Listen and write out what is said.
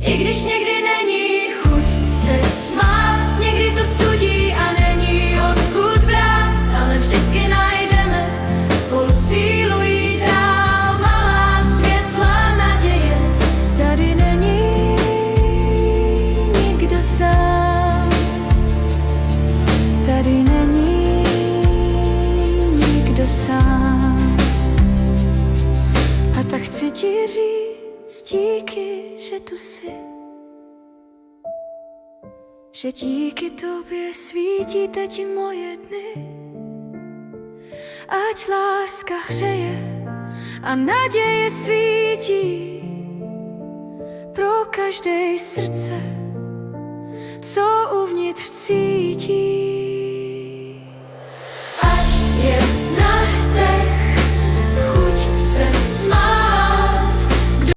I když někdy není chuť se smát, někdy to studí a není odkud brát, ale vždycky najdeme spolu sílu jít dál. Malá světla naděje, tady není nikdo sám. Tady není nikdo sám. A tak chci ti říct díky, že tu jsi, že díky tobě svítí teď moje dny. Ať láska hřeje a naděje svítí pro každé srdce, co uvnitř cítí.